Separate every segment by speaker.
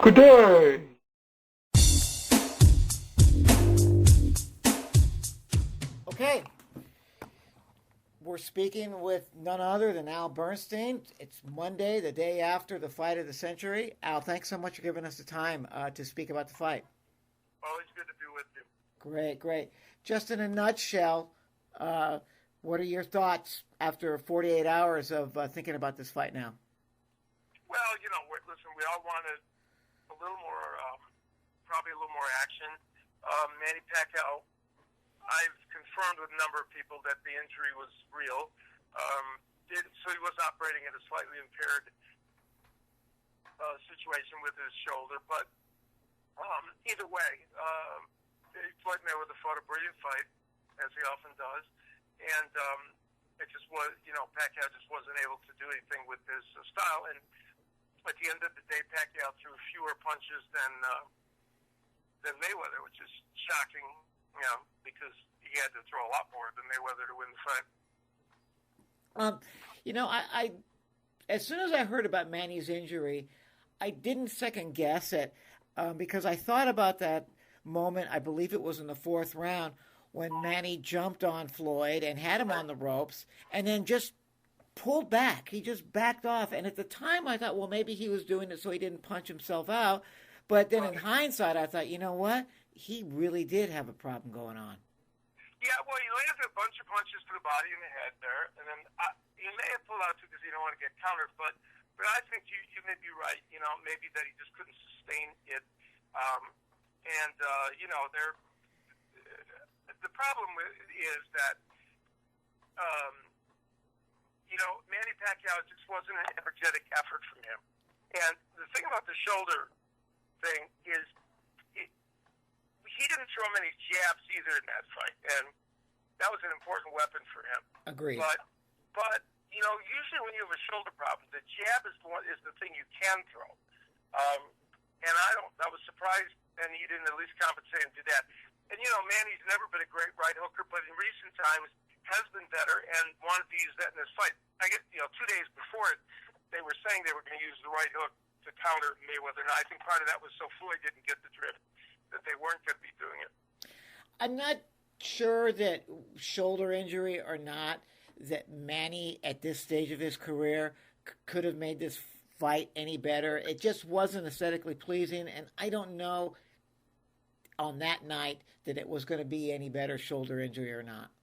Speaker 1: Good day.
Speaker 2: Okay, we're speaking with none other than Al Bernstein. It's Monday, the day after the fight of the century. Al, thanks so much for giving us the time to speak about the fight.
Speaker 3: Always good to be with you.
Speaker 2: Great, great. Just in a nutshell, what are your thoughts after 48 hours of thinking about this fight now?
Speaker 3: Well, listen, we all wanted a little more, probably a little more action. Manny Pacquiao, I've confirmed with a number of people that the injury was real. So he was operating at a slightly impaired situation with his shoulder. But either way, Floyd Mayweather fought a brilliant fight, as he often does. And it just was, Pacquiao just wasn't able to do anything with his style. And at the end of the day, Pacquiao threw fewer punches than Mayweather, which is shocking, because he had to throw a lot more than Mayweather to win the fight.
Speaker 2: I as soon as I heard about Manny's injury, I didn't second guess it because I thought about that moment. I believe it was in the fourth round when Manny jumped on Floyd and had him on the ropes, and then just pulled back. He just backed off. And at the time, I thought, well, maybe he was doing it so he didn't punch himself out. But then in hindsight, I thought, you know what? He really did have a problem going on.
Speaker 3: Yeah, well, he landed a bunch of punches to the body and the head there. And then he may have pulled out too because he didn't want to get countered. But I think you may be right. Maybe that he just couldn't sustain it. The problem is that Manny Pacquiao just wasn't an energetic effort from him. And the thing about the shoulder thing is he didn't throw many jabs either in that fight, and that was an important weapon for him.
Speaker 2: Agreed.
Speaker 3: But usually when you have a shoulder problem, the jab is the thing you can throw. And I was surprised, and he didn't at least compensate him to that. And Manny's never been a great right hooker, but in recent times has been better and wanted to use that in this fight. I guess 2 days before it, they were saying they were going to use the right hook to counter Mayweather. And I think part of that was so Floyd didn't get the drift that they weren't going to be doing it.
Speaker 2: I'm not sure that shoulder injury or not, that Manny at this stage of his career could have made this fight any better. It just wasn't aesthetically pleasing, and I don't know on that night that it was going to be any better shoulder injury or not.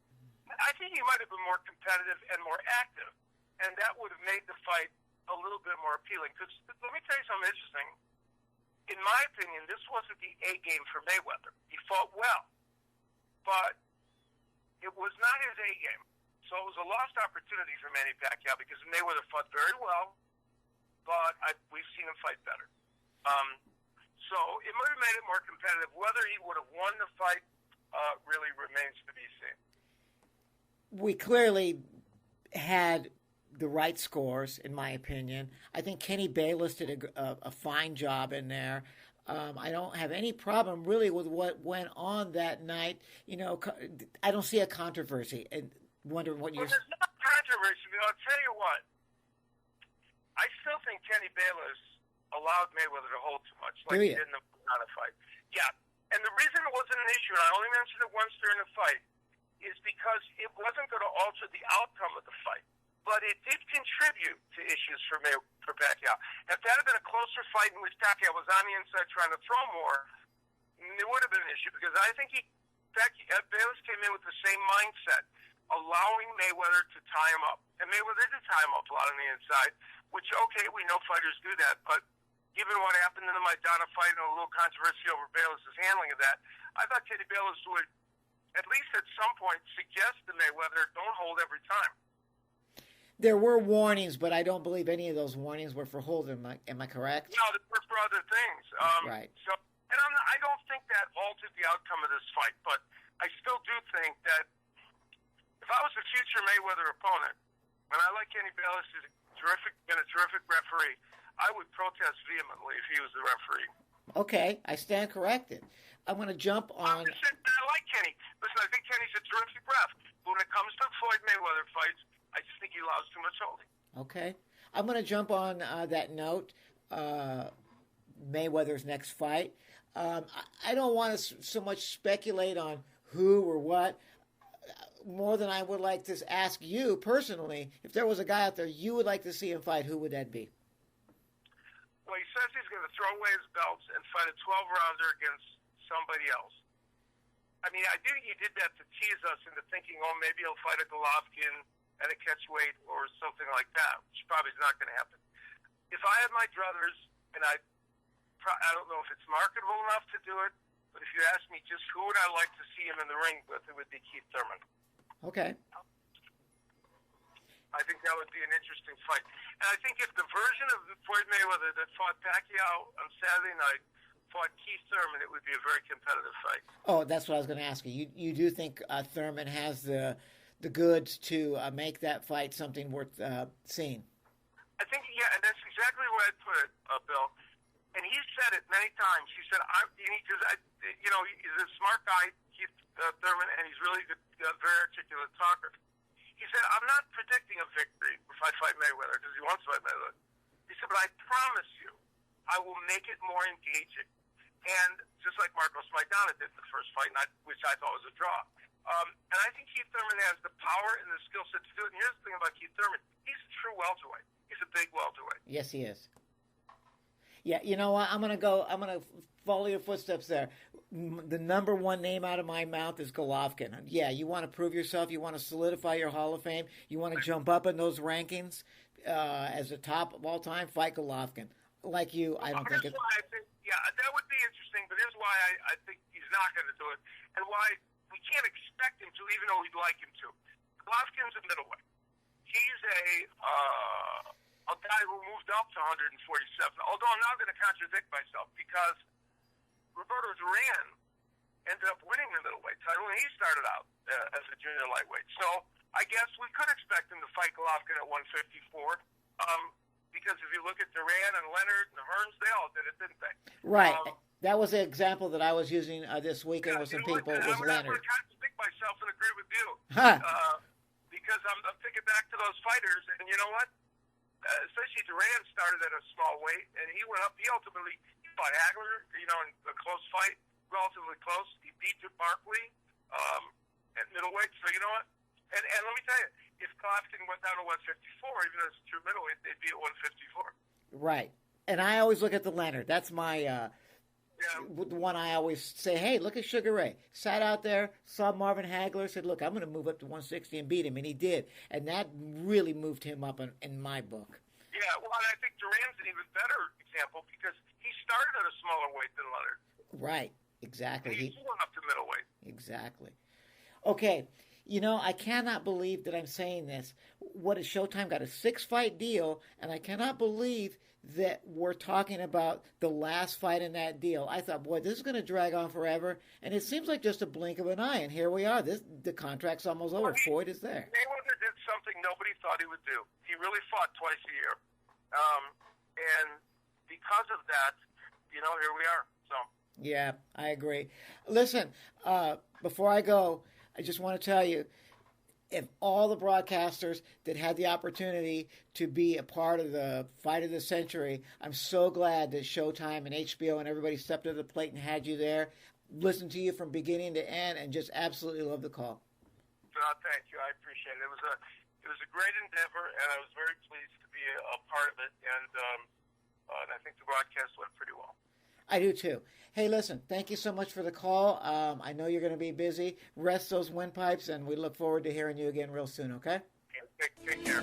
Speaker 3: I think he might have been more competitive and more active, and that would have made the fight a little bit more appealing. Because let me tell you something interesting. In my opinion, this wasn't the A game for Mayweather. He fought well, but it was not his A game. So it was a lost opportunity for Manny Pacquiao because Mayweather fought very well, but we've seen him fight better. So it might have made it more competitive. Whether he would have won the fight really remains to be seen.
Speaker 2: We clearly had the right scores, in my opinion. I think Kenny Bayless did a fine job in there. I don't have any problem really with what went on that night. I don't see a controversy. And wondering what
Speaker 3: there's not controversy. I'll tell you what. I still think Kenny Bayless allowed Mayweather to hold too much, like he did in the Ghana fight. Yeah, and the reason it wasn't an issue, and I only mentioned it once during the fight, is because it wasn't going to alter the outcome of the fight. But it did contribute to issues for Pacquiao. If that had been a closer fight in which Pacquiao was on the inside trying to throw more, it would have been an issue because I think Bayless came in with the same mindset, allowing Mayweather to tie him up. And Mayweather did tie him up a lot on the inside, which, okay, we know fighters do that, but given what happened in the Maidana fight and a little controversy over Bayless' handling of that, I thought Kenny Bayless would, at least at some point, suggest to Mayweather, don't hold every time.
Speaker 2: There were warnings, but I don't believe any of those warnings were for holding. Am I correct?
Speaker 3: No, they were for other things.
Speaker 2: Right.
Speaker 3: So, and I don't think that altered the outcome of this fight, but I still do think that if I was a future Mayweather opponent, and I like Kenny Bayless, he's been a terrific referee, I would protest vehemently if he was the referee.
Speaker 2: Okay, I stand corrected. I'm going to jump on.
Speaker 3: I like Kenny. Listen, I think Kenny's a terrific ref. But when it comes to Floyd Mayweather fights, I just think he allows too much holding.
Speaker 2: Okay. I'm going to jump on that note. Mayweather's next fight. I don't want to so much speculate on who or what, more than I would like to ask you personally, if there was a guy out there you would like to see him fight, who would that be?
Speaker 3: Well, he says he's going to throw away his belts and fight a 12-rounder against somebody else. I mean, I think he did that to tease us into thinking, oh, maybe he'll fight a Golovkin at a catchweight or something like that, which probably is not going to happen. If I had my druthers, and I don't know if it's marketable enough to do it, but if you ask me just who would I like to see him in the ring with, it would be Keith Thurman.
Speaker 2: Okay.
Speaker 3: I think that would be an interesting fight. And I think if the version of Floyd Mayweather that fought Pacquiao on Saturday night fought Keith Thurman, it would be a very competitive fight.
Speaker 2: Oh, that's what I was going to ask you. You do think Thurman has the goods to make that fight something worth seeing?
Speaker 3: I think, yeah, and that's exactly where I'd put it, Bill. And he said it many times. He said, he's a smart guy, Keith Thurman, and he's really good, very articulate talker. He said, I'm not predicting a victory if I fight Mayweather, because he wants to fight Mayweather. He said, but I promise you, I will make it more engaging. And just like Marcos Maidana did in the first fight, which I thought was a draw. And I think Keith Thurman has the power and the skill set to do it. And here's the thing about Keith Thurman. He's a true welterweight. He's a big welterweight.
Speaker 2: Yes, he is. Yeah, you know what? I'm gonna follow your footsteps there. The number one name out of my mouth is Golovkin. Yeah, you want to prove yourself. You want to solidify your Hall of Fame. You want to jump up in those rankings as the top of all time. Fight Golovkin. Like you, I don't think it's...
Speaker 3: Yeah, that would be interesting, but here's why I think he's not going to do it, and why we can't expect him to, even though we'd like him to. Golovkin's a middleweight. He's a guy who moved up to 147, although I'm not going to contradict myself, because Roberto Duran ended up winning the middleweight title, and he started out as a junior lightweight. So I guess we could expect him to fight Golovkin at 154, because if you look at Duran and Leonard and Hearns, they all did it, didn't they?
Speaker 2: Right. That was the example that I was using this weekend with some people. It was
Speaker 3: Leonard. I'm going to contradict myself and agree with you. Because I'm thinking back to those fighters, and you know what? Especially Duran started at a small weight, and he went up. He ultimately fought Hagler, in a close fight, relatively close. He beat Barkley at middleweight. So you know what? And let me tell you, if Golovkin went down to 154, even though it's true middleweight, they'd be at 154.
Speaker 2: Right. And I always look at the Leonard. That's my the one I always say, hey, look at Sugar Ray. Sat out there, saw Marvin Hagler, said, look, I'm going to move up to 160 and beat him. And he did. And that really moved him up in my book.
Speaker 3: Yeah, well, and I think Duran's an even better example because he started at a smaller weight than Leonard.
Speaker 2: Right. Exactly.
Speaker 3: And he went up to middleweight.
Speaker 2: Exactly. Okay. I cannot believe that I'm saying this. What is Showtime got a 6-fight deal, and I cannot believe that we're talking about the last fight in that deal. I thought, boy, this is going to drag on forever, and it seems like just a blink of an eye, and here we are. The contract's almost over. Floyd is there.
Speaker 3: Mayweather did something nobody thought he would do. He really fought twice a year, and because of that, here we are. So
Speaker 2: yeah, I agree. Listen, before I go, I just want to tell you, if all the broadcasters that had the opportunity to be a part of the fight of the century, I'm so glad that Showtime and HBO and everybody stepped to the plate and had you there, listened to you from beginning to end, and just absolutely love the call.
Speaker 3: Thank you. I appreciate it. It was a great endeavor, and I was very pleased to be a part of it, and I think the broadcast went pretty well.
Speaker 2: I do too. Hey, listen, thank you so much for the call. I know you're going to be busy. Rest those windpipes, and we look forward to hearing you again real soon, okay?
Speaker 3: Take care.